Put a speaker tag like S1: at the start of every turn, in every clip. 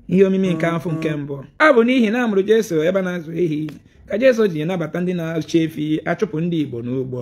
S1: ihe omimi nke afọ nke mbụ ọ bụ n'ihi na amụrụ Jesu ebe na-azụ ehi ka Jesu ji nabata ndị na-achụ efi achụpụ ndị Igbo n'ugbo.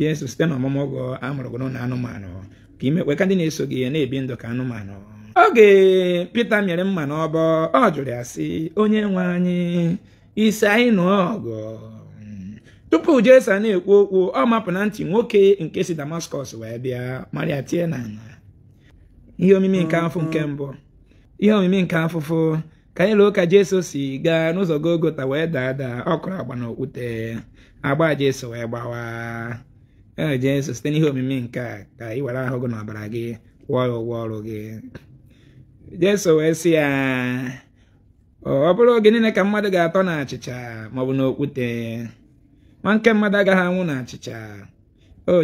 S1: Jesu site n'ọmụmụ ọgwụ amụrụ n'ụlọ anụmanụ ka imekwe ka ndị na-eso gị na-ebi ndụ ka anụmanụ. Oge Pita mịrị mma n'ọbọ ọ jụrụ ya sị, onye nwe anyị isi anyị nụọ ọgụ. Tupu Jesu na-ekwu okwu ọ mapụ na ntị nwoke nke si Damaskọs wee bịa Maria tie n'ala. Ihe omimi nke afọ nke mbụ ihe omimi nke afụfụ ka anyị lụọ ka Jesu si gaa n'ụzọ Golgota wee daa ọ kụrụ agba n'okwute agba Jesu wee gbawa. Jesu site n'ihe omimi nke a ka ị were ahụ gị n'ọbara gị kwụọ ya ụgwọ ọrụ gị. Jesu wee sị ya, ọ bụrụ oge niile ka mmadụ ga-atọ na achịcha maọbụ n'okwute, nwa nke mmadụ agaghị anwụ na achịcha.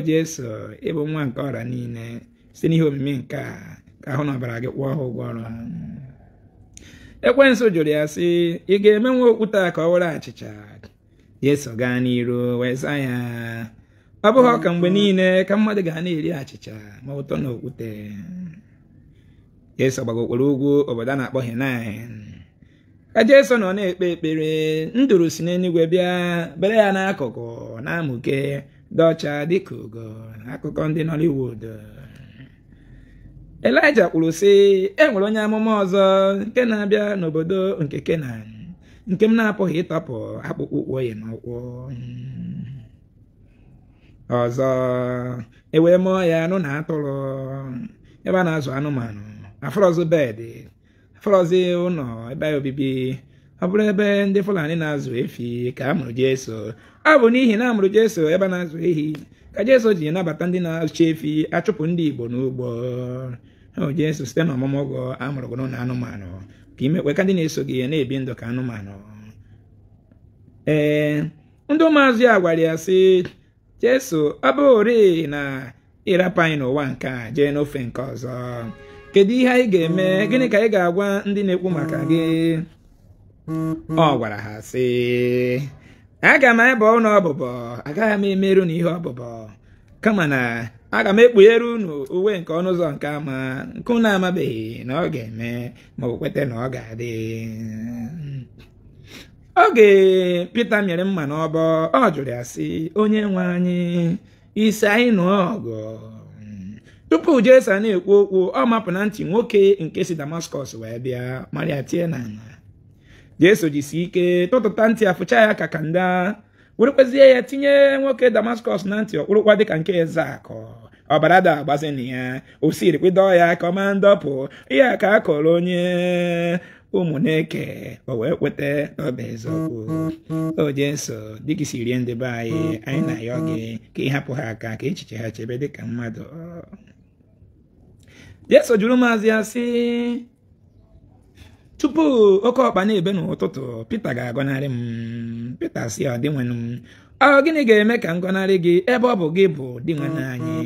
S1: Jesu ịbụ nwa nke ọra niile site n'ihe omimi nke a ka ahụ n'ọbara gị kwụọ ha ụgwọ ọrụ. Ekwensu jụrụ ya sị, ị ga-eme nwa okwute a ka ọ were achịcha? Jesu gaa n'iru wee zaa ya, ọ bụghị ọka mgbe niile ka mmadụ ga na-eri achịcha ma ụtọ na okwute. Jesu gbagokporo ugwu obodo a na-akpọ Henaim. Ka Jesu nọ na-ekpe ekpere, nduru si n'eluigwe bịa bere ya n'akụkụ na-amụke dị ọcha dịka ugo. Akụkọ ndị Nollywood. Elijah kwuru sị, e nwere onye amụma ọzọ nke na-abịa n'obodo nke Kenan nke m na-apụghị ịtọpụ akpụkpọ ụkwụ ya n'ụkwụ. Ọzọ ewee mụọ ya nụ na atụrụ ebe a na-azụ anụmanụ, afọrọzụ bedị, afọrọzụ ụlọ ebe obibi. Ọ bụrụ ebe ndị Fulani na-azụ efi ka a mụrụ Jesu. Ọ bụ n'ihi na a mụrụ Jesu ebe a na-azụ ehi ka Jesu ji nabata ndị na-achụ efi achụpụ ndị Igbo n'ugbo. Jesu site n'ọmụmụ ọgwụ amụrụ n'ụlọ anụmanụ ka imekwe ka ndị na-eso gị na-ebi ndụ ka anụmanụ. Ndị ụmụazụ ya gwara ya sị, Jesu ọ bụrụ na ịrapụ anyị n'ụwa nke a jee n'ofe nke ọzọ, kedu ihe anyị ga-eme? Gịnị ka anyị ga-agwa ndị na-ekwu maka gị? Ọ gwara ha sị, aga m ebe ụlọ ọbụbọ, agaghị m emerụ na ihe ọbụbọ, kama na aga m ekpughere unu uwe nke ọnụ ụzọ nke ama nke unu amabeghị na ọ ga-eme ma ọ kweta na ọ ga-adị. Oge Pita mịrị mma n'ọbọ ọ jụrụ ya sị, onye nwe anyị isi anyị nụọ ọgụ. Tupu Jesu na-ekwu okwu ọ mapụ na ntị nwoke nke si Damaskọs wee bịa Maria tie n'ala. Jesu jisi ike tụtụta ntị afụcha ya ka kanda, werekwezie ya tinye nwoke Damaskọs na ntị ọkpụrụkwa dịka nke eze akọ. Ọbara da agbazina ya, o siri kpịdọ ya ka ọ ma ndọpụ ya ka a kọrọ onye ụmụneke o wee kweta n'ọba eziokwu. Jesu dịka isi rie ndị be anyị na-ayọ gị ka ị hapụ ha aka ka echiche ha chebe dịka mmadụ. Jesu jụrụ maazị ya sị, tupu oke ọkpa na-ebe n'ụtụtụ Pita ga-agọnarị m. Pita sị, ọ dị nwenụ m, ọ gịnị ga-eme ka m gọnarị gị ebe ọ bụ gị bụ dị nwanne anyị?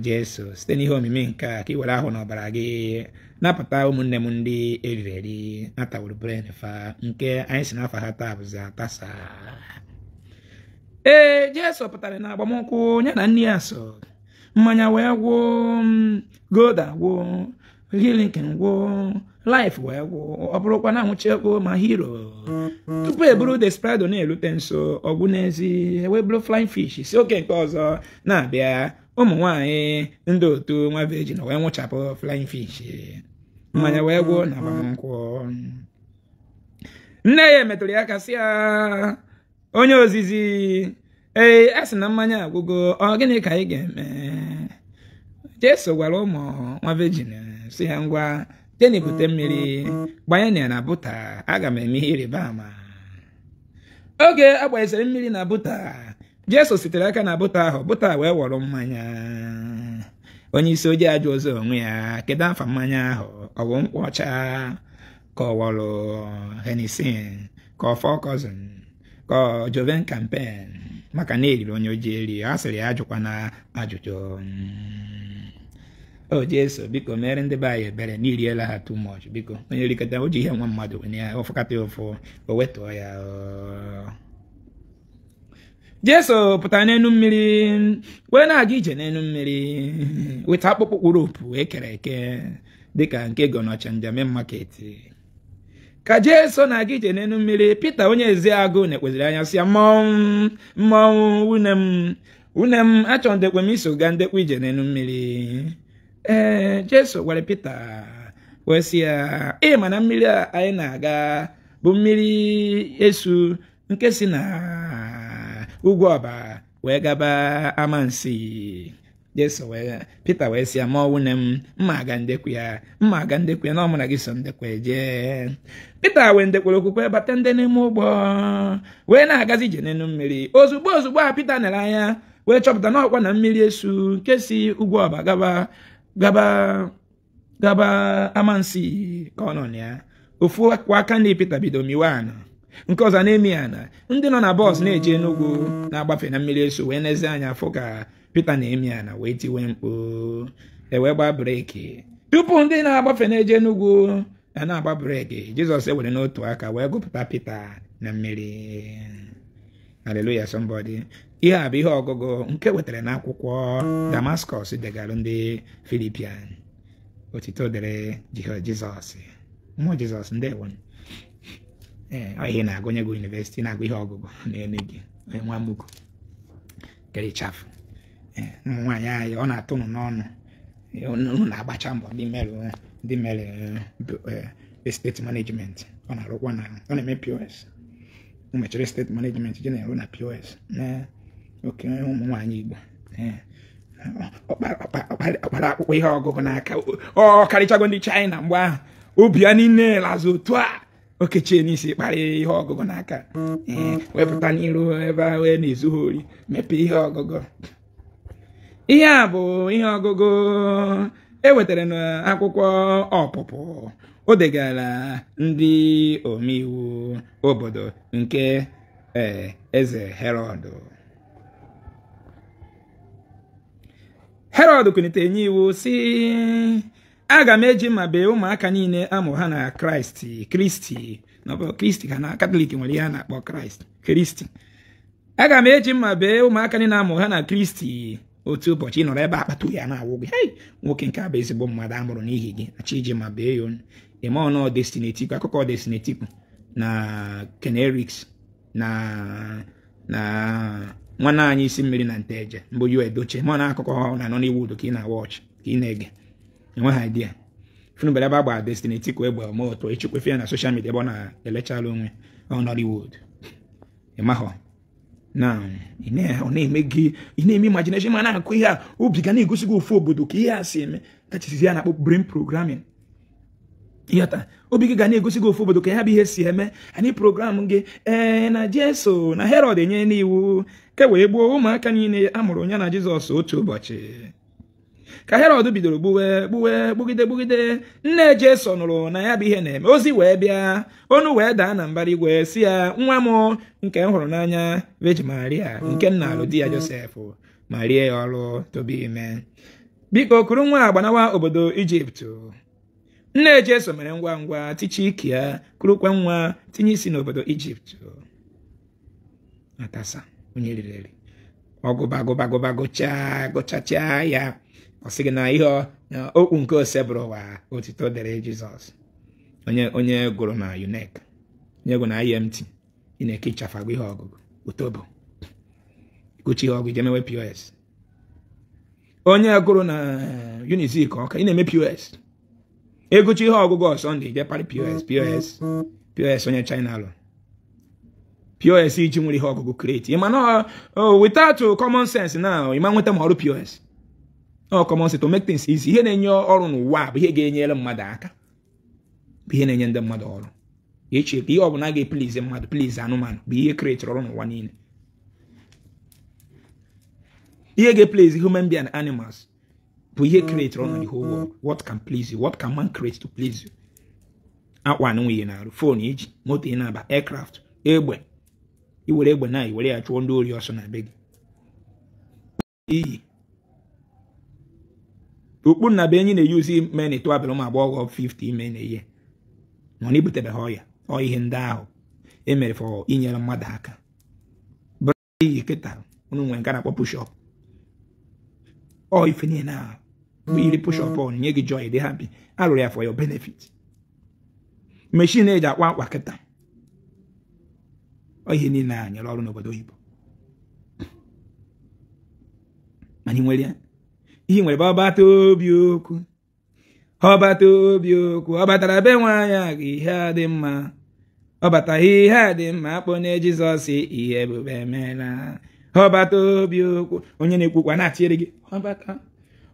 S1: Jesu site n'ihe omimi nke a ka ị were ahụ n'ọbara gị napụta ụmụnne m ndị eriri eri natawuru bren fa nke anyị si n'afọ ha taa bụzi atasa. Jesu pụtara na agbamnkwụ ya na nne ya so, mmanya wee gwụ, Golda gwụ, Heineken gwụ, Life wee gwụ, ọ bụrụkwa na anwụchekwu ma Hero. Tupu eburu Desperado na-erute nso ọgwụ n'ezi wee bụrụ Flying Fish si oke nke ọzọ na-abịa. Ụmụ nwanyị ndị otu nwa Virgin wee nwụchapụ Flying Fish, mmanya wee gwụ na agbamnkwụ. Nne ya metụrụ ya aka sị ya, onye ozizi, a sị na mmanya agwụgo, ọ gịnị ka anyị ga-eme? Jesu gwara ụmụ nwa Virgin sị ya, ngwa jeni bute mmiri gbanye ya na buta, aga m eme ihe ịrịba ama. Oge agbanyesịrị mmiri na buta, Jesu sitere aka na buta ahụ, buta wee wọrọ mmanya. Onye isi ojii ajụ ọzọ onwe ya, kedu afa mmanya ahụ? Ọ bụ nkwụ ọcha ka ọ wọrọ Hennessy ka ọ Four Cousin ka ọ Joven Campaign? Maka na eriri onye ojii eri, a sịrị ya ajụkwana ajụjụ. Jesu biko mere ndị be anyị ebere na iriela ha too much, biko onye rikọta o ji ihe nwa mmadụ wene ya ọfụkata ụfụ o wetuo ya. Jesu pụtara n'elu mmiri wee na-aga ije n'elu mmiri weta akpụkpọ kpụrụ opu ekere eke. dịka nke Gonocha Njamin Market. Ka Jesu na-aga ije n'elu mmiri, Pita onye ezi agụ na-ekpeziri anya sị ya, mmọnwụ une m achọ ndekwe m iso gaa ndekwa ije n'elu mmiri. Jesu gwara Pita wee sị ya, mana mmiri a anyị na-aga bụ mmiri Esu nke si na ugwu ọba wee gaba Amansi. Pita wee sị ya, nwune m mma aga ndekwa ya na ọ mụ na gị so ndekwa jee. Pita wee ndekwere okwukwe bata ndị n'ime ụgbọ wee na-agazi ije n'elu mmiri. Ozugbo a Pita nere anya wee chọpụta na ọkwa na mmiri Esu nke si ugwu ọba gaba Amansi ka ọ nọ na ya. Ofu aka ndị Pita bido miwe ana, nke ọzọ na-emi ana. Ndị nọ na bọs na-eje Enugu na-agbafe na mmiri Esu wee nezi anya fụ ka Pita na-emi ana wee tiwe mkpu wee gbaa breki. Tupu ndị na-agbafe na-eje Enugu na-agba breki, Jizọs ewere n'otu aka wee gụpụta Pita na mmiri. Hallelujah somebody. Ihe a bụ ihe ọgụgụ nke wetara n'akwụkwọ Damascus degarụ ndị Filipian. Otito dere Jizọs, mmụọ Jizọs ndewo. Ihe na-agụnye gị university na-agụ ihe ọgụgụ na-ene gị nwa mmuku kere chafụ. Nwaanyị anyị ọ na-atụ nụ n'ọnụ, unu na-agbacha mbọ ndị mere estate management. Ọ na-arụkwa na ọ na-eme POS. O mechara state management je na-arụ na POS na oke ụmụ nwaanyị Igbo. Ọkpara akpụkpọ ihe ọgụgụ n'aka, ọ karịchago ndị China mgbe ahụ. Obi ya niile lazụ otu a okechie n'isi kparịa ihe ọgụgụ n'aka, wepụta n'iru ebe ahụ wee na-ezu ha ori, mepee ihe ọgụgụ. Ihe a bụ ihe ọgụgụ ewetara n'akwụkwọ ọpụpụ o degara ndị omeiwu obodo nke eze Herọd kwunitere nye iwu si, aga m eji mma bee ụmụaka niile amụ ha na Kristi ka na Katọlik nwere ihe a na-akpọ Kristi. Aga m eji mma bee ụmụaka niile amụ ha na Kristi otu ụbọchị ị nọrọ ebe akpatu ya na-awụ gị, nwoke nke a bụ ezigbo mmadụ amụrụ n'ihi gị, achọ iji ma bee ya eme ọnụ Destiny akụkọ Destiny na Kenerics na nwanne anyị isi mmiri na Nteje mbụ yu edoche ma na akụkọ na Nollywood ka ị na-watch ka ị na-ege enweghị idea. Funubere ebe agba Destiny egbe moto echekwefe ya na social media ebe ọ na-elechala onwe Nollywood ịmahọ na ị na-eme gị, ị na-eme imagination ma na-akụ ihe a obi ga na-egosi gị ofu obodo ka ihe a si eme kachasị ya na-akpọ brain programming. Iyata obi gị ga na-egosi gị ofu obodo ka ya bụ ihe si eme. Anyị program gị na Jesu na Herọd enye n'iwu ka wee gbuo ụmụaka niile amụrụ ya na Jizọs otu ụbọchị. Ka Herọd bidoro gbugide nne Jesu nụrụ na ya bụ ihe na-eme, ozi wee bịa, onu wee daa na mbara igwe si ya, nwa m nke m hụrụ n'anya Virgin Maria nke nna alụ di ya Josef ma rie ya ọrụ tobe ime, biko kuru nwa agbanawa obodo Ijipt. Nne Jesu mere ngwa ngwa tichi ike ya kurukwa nwa tinye isi n'obodo Ijipt. Atasa onye rireri ọgụba gụchacha ya, ọ sị gị na ihe okwu nke ose bụrụ ụwa. Otito dere Jizọs onye gụrụ na UNEC, onye gụrụ na IMT, ị na-eke ịchafagwa ihe ọgụgụ otobo ikuchi ihe ọgụ ije mewe POS. Onye gụrụ na Unizik Ọka, ị na-eme POS egochi ihe ọgụgụ Sunday ije parị POS onye China alụ POS iji nwere ihe ọgụgụ create. Ị ma na without common sense na ịma nweta ma ọrụ POS. Common sense to make things easy. Ihe na-enye ọrụ n'ụwa bụ ihe ga-enyere mmadụ aka, bụ ihe na-enye ndị mmadụ ọrụ. Eche ihe ọ bụla ga-eplease mmadụ, please anụmanụ bụ ihe create ọrụ n'ụwa niile. Ihe ga-eplease human being and animals bụ ihe create ọrụ na the whole world. What can please you? What can man create to please you? Akwa na nwunye na-arụ, phone iji, moto ị na-aba, aircraft, egbe. Iwere egbe na iwere ya chụọ ndị ori ọsọ na be gị. Iyi okpu na be enyi na-eyuzi men etu abịara ụmụ agbọghọ 50 ime na-eye nọ n'ibutebeghị ọya. Ọ ihe ndị ahụ emere fọ inyere mmadụ aka. Iyi kịta unu nwere nke na-akpọ push up. Ọ ife niile na Really push up on you joy, they happy. I'll for your benefit. Machine age at 1 wakata. Oh, he need na you're all over the people. Mani William. He went about to Buku. Hobato Buku, Obatara Benwaya, he had him, Obata, he had him, Apone Jesus, he ever mena. Hobato Buku, Onion Kuanati, Hobata,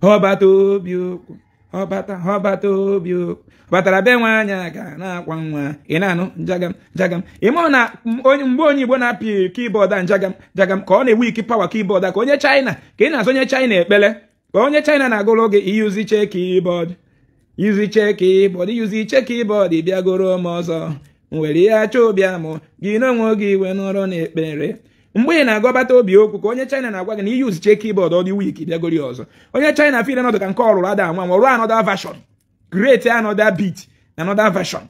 S1: Hobato Buku, Hobato Buku, Batara Benwaya, na one, Enano, Jagam, Imona, Boni Bonapi, keyboard and Jagam, call a weak power keyboard, that Konya China, Kena Sonia China, Belle, Konya China, na go log, use the keyboard. Use check keyboard, biagoro mozo. Nwere ya chobiamo, gino nwogi we noro na ekpere. Mgbe na agobata obi okwu ka onye China na-agwa gị na use check keyboard all the week biagori ọzọ. Onye China feel another can call rather one or another version. Create another beat, another version.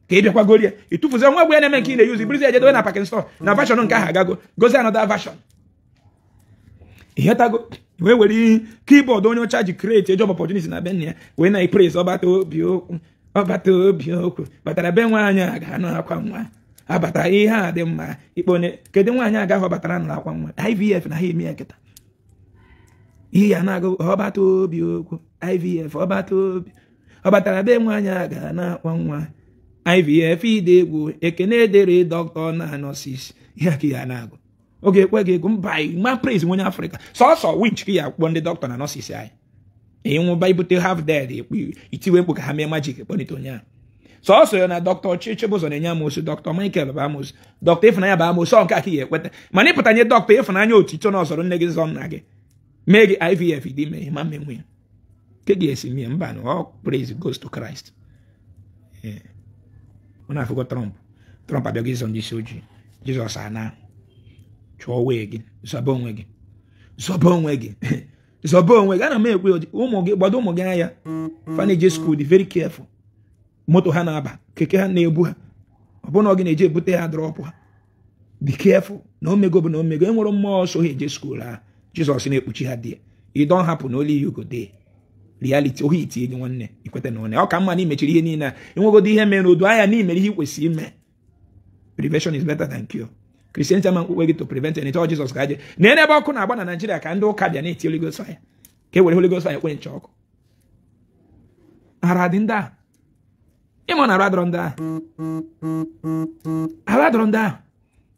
S1: Ka ị bịakwa gori ya. Itufuze nwa gwe na-eme nke ị na-use bridge ejedo na Pakistan store na version nke ahụ agago. Gozie another version. Ihetago we were keyboard onye charge create a job opportunity na ben when I praise Obata Obiokwu batara be nwanya aga na akwa nwa abata ihe a dị mma ikpone kedu nwanya aga batara na akwa nwa IVF na ha eme eketa ihe ya na agụ Obata Obiokwu IVF obatara be nwanya aga na akwa nwa IVF ide egwu ekene dere doctor na nurses ihe ka ya na agụ okay, kwege gumbai ma praise money Africa. So which kia one the doctor na nurses ai. E won Bible te have there iti we book ha me magic bonitonya. So na doctor Chichebo zo nya mo Dr. Michael Bamos. Dr. Ifnanya Bamos so nka ki ekwete. Mani putanye Dr. Ifnanya otito na so nne zon na ge. Megi IVF di me ma menwe. Kegi esi mba no all praise goes to Christ. Yeah. Una fugo Trump. Trump abia on this oji. Jesus ana. Chowegi, Zabonwegi. Ana me ekwe ụmụ gbado ụmụ gị anya. Fane je school dị very careful. Moto ha na-aba, keke ha na-ebu ha. Ọbụna ọ gị na-eje ebute ha drop ha. Be careful. Na omego bụ na omego enwere mmụọ so ha eje school ha. Jesus na-ekpuchi ha dị. It don't happen only you go there. Reality ohi iti gị nwanne ikwete na one. Ọ ka mma na imechiri ihe niile. Enwegodo ihe mere odu anya na imere ihe kwesị ime. Prevention is better than cure. Christianity man we to prevent and it all Jesus gaje na ene ba ọkụ na-agba na Nigeria ka ndị ụka bịa na-eti Holy Ghost fire ka e were Holy Ghost fire kwenye ọkụ ara dị ndị a ịmụ na ara dọrọ ndị a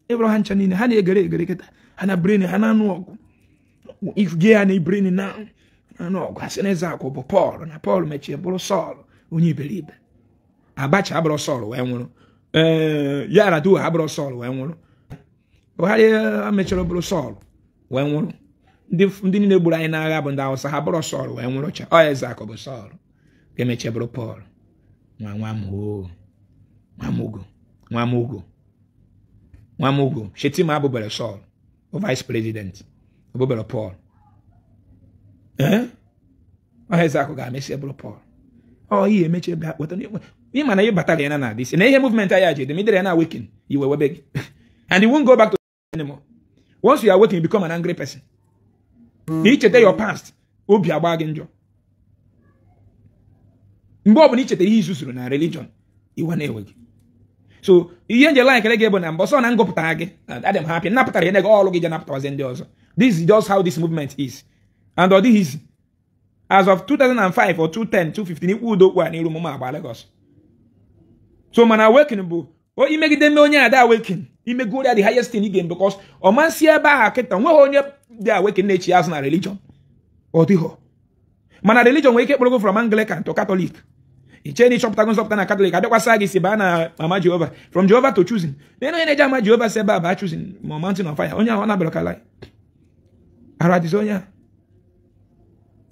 S1: ịbụrụ ha ncha niile ha na-egere kịta ha na brain ha na-anụ ọgụ ifge ya na brain na anụ ọgụ asị na eze akụ bụ Paul na Paul mechie bụrụ Saul onye iberibe Abacha abụrụ Saul wee nwụrụ Yar'Adua abụrụ Saul wee nwụrụ Buhari amechọrọ bụrụ Saul wee nwụrụ ndị niile gburu anyị n'agha bụ ndị Hausa ha bụrụ Saul wee nwụrụ cha ọ eze akụ bụ Saul ga-emeche bụrụ Paul nwamugo Shetima abụbere Saul vice president abụbere Paul ọ eze akụ ga-emeche bụrụ Paul ọ ihe emeche bịa kpọta ị ma na ị batara ya na this na ihe movement anyị aje dị midere na awaken iwe webe gị and you won't go back to anymore. Once you are waking, you become an angry person. You check your past. Obi agba gị njọ. Mgbe ọ bụ na ichete ihe izuzuru na religion, iwe na-ewe gị. So, ihe nje like gị bụ na mbọ sọ na ngụpụtara gị, adem happy, napụtara ya na ọlụ gị je napụtawazi ndị ọzọ. This is just how this movement is. And ọ dịghị easy. As of 2005 or 2010, 2015, ikwu udo okwu a n'iru mụma agba Lagos. So, mana awakening bụ, o imegide mme onye ada awakening. Imego the highest thing again because omansi ebe a keta nwe onye dị awakening na-echi azụ na religion. Ọ dịghọ. Mana religion nwere ike kpọrọ from Anglican to Catholic. Icheni chọpụta na Catholic adịkwasa gị si baa na Mama Jehovah. From Jehovah to choosing. Then onye na-eji ama Jehovah si ebe a baa choosing mountain of fire. Onye ahụ na-abịara kalai. Aradizo onye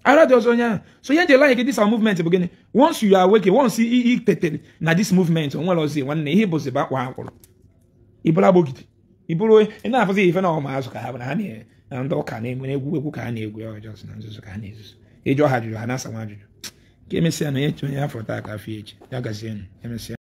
S1: ahụ. So you like this our movement beginning. Once you are awakened, once you tetere na this movement, onwe lozi nwanne ihe bozi ba kwa akwụrụ. Ibula bogidi. Ibulu ina afazi ife na o ma azu ka ha na ne na ndo ka na egwu ka ha na-egwu ya just na nzuzu ka ha na-ezuzu. Ejo ha juju ha na sama juju. Ke mesia na yecho ya afọ ta ka fi echi. Ya gazie nu.